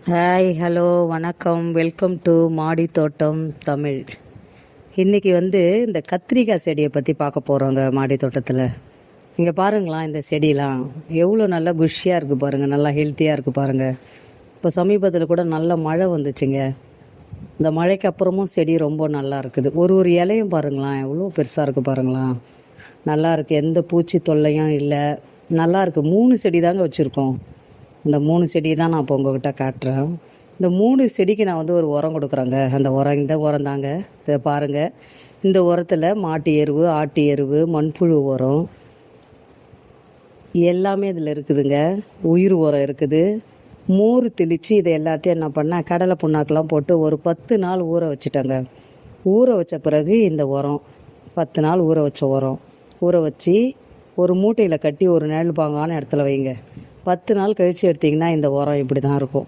Hi hello வணக்கம், welcome to மாடி தோட்டம் தமிழ். இன்றைக்கி இந்த கத்திரிக்காய் செடியை பற்றி பார்க்க போகிறோங்க. மாடி தோட்டத்தில் இங்கே பாருங்களாம், இந்த செடியெலாம் எவ்வளோ நல்லா குஷியாக இருக்குது பாருங்கள், நல்லா ஹெல்த்தியாக இருக்குது பாருங்கள். இப்போ சமீபத்தில் கூட நல்ல மழை வந்துச்சுங்க. இந்த மழைக்கு அப்புறமும் செடி ரொம்ப நல்லா இருக்குது. ஒரு இலையும் பாருங்களாம் எவ்வளோ பெருசாக இருக்குது பாருங்களாம், நல்லா இருக்குது, எந்த பூச்சி தொல்லையும் இல்லை, நல்லா இருக்குது. 3 செடி தாங்க வச்சுருக்கோம். இந்த 3 செடி தான் நான் இப்போ உங்கள்கிட்ட காட்டுறேன். இந்த 3 செடிக்கு நான் ஒரு உரம் கொடுக்குறேங்க. அந்த உரம் இந்த உரம் தாங்க, இதை பாருங்கள். இந்த உரத்தில் மாட்டு எருவு, ஆட்டு எருவு, மண்புழு உரம் எல்லாமே இதில் இருக்குதுங்க. உயிர் உரம் இருக்குது. மோர் தெளித்து இதை எல்லாத்தையும் என்ன பண்ணேன், கடலை புண்ணாக்கெலாம் போட்டு ஒரு 10 நாள் ஊற வச்சுட்டேங்க. ஊற வச்ச பிறகு இந்த உரம் 10 நாள் ஊற வச்ச உரம் ஊற வச்சு ஒரு மூட்டையில் கட்டி ஒரு நிழல் பாங்கான இடத்துல வைங்க. 10 நாள் கழித்து எடுத்திங்கன்னா இந்த உரம் இப்படி தான் இருக்கும்.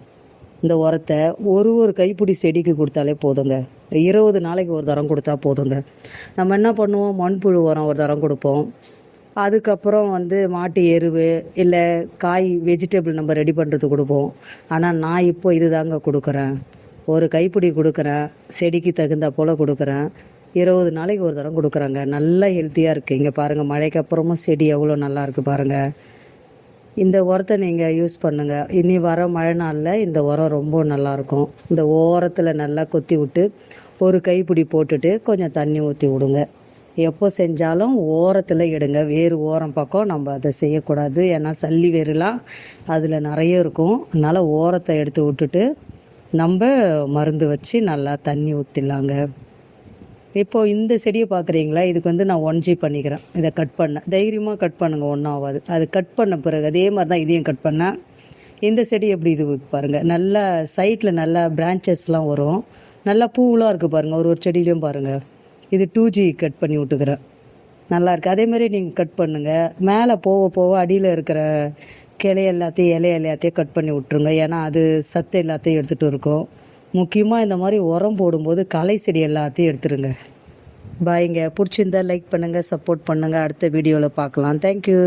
இந்த உரத்தை ஒரு கைப்பிடி செடிக்கு கொடுத்தாலே போதுங்க. 20 நாளைக்கு ஒரு தரம் கொடுத்தா போதுங்க. நம்ம என்ன பண்ணுவோம், மண்புழு உரம் ஒரு தரம் கொடுப்போம். அதுக்கப்புறம் மாட்டு எருவு இல்லை காய் வெஜிடபிள் நம்ம ரெடி பண்ணுறது கொடுப்போம். ஆனால் நான் இப்போ இது தாங்க கொடுக்குறேன். ஒரு கைப்பிடி கொடுக்குறேன், செடிக்கு தகுந்த போல் கொடுக்குறேன். 20 நாளைக்கு ஒரு தரம் கொடுக்குறாங்க. நல்லா ஹெல்த்தியாக இருக்குது. இங்கே பாருங்கள், மழைக்கு அப்புறமும் செடி எவ்வளோ நல்லா இருக்குது பாருங்கள். இந்த உரத்தை நீங்கள் யூஸ் பண்ணுங்கள். இனி வர மழை நாளில் இந்த உரம் ரொம்ப நல்லாயிருக்கும். இந்த ஓரத்தில் நல்லா கொத்தி விட்டு ஒரு கைப்பிடி போட்டுட்டு கொஞ்சம் தண்ணி ஊற்றி விடுங்க. எப்போ செஞ்சாலும் ஓரத்தில் எடுங்க. வேறு ஓரம் பக்கம் நம்ம அதை செய்யக்கூடாது. ஏன்னா சல்லி வேறுலாம் அதில் நிறைய இருக்கும். அதனால் ஓரத்தை எடுத்து விட்டுட்டு நம்ம மருந்து வச்சு நல்லா தண்ணி ஊற்றிடலாங்க. இப்போது இந்த செடியை பார்க்குறீங்களா, இதுக்கு நான் 1G பண்ணிக்கிறேன். இதை கட் பண்ணேன். தைரியமாக கட் பண்ணுங்கள், ஒன்றும் ஆகாது. அது கட் பண்ண பிறகு அதே மாதிரி தான் இதையும் கட் பண்ணேன். இந்த செடி எப்படி இது பாருங்கள், நல்லா சைட்டில் நல்லா பிரான்ச்சஸ்லாம் வரும், நல்லா பூவெலாம் இருக்குது பாருங்கள். ஒரு செடியிலையும் பாருங்கள். இது 2G கட் பண்ணி விட்டுக்கிறேன். நல்லாயிருக்கு. அதேமாதிரி நீங்கள் கட் பண்ணுங்கள். மேலே போக போக அடியில் இருக்கிற இலை எல்லாத்தையும் கட் பண்ணி விட்ருங்க. ஏன்னா அது சத்து எல்லாத்தையும் எடுத்துகிட்டு இருக்கும். முக்கியமாக இந்த மாதிரி உரம் போடும்போது களை செடி எல்லாத்தையும் எடுத்துருங்க. பாய்ங்க. பிடிச்சிருந்தா லைக் பண்ணுங்கள், சப்போர்ட் பண்ணுங்கள். அடுத்த வீடியோவில் பார்க்கலாம். தேங்க்யூ.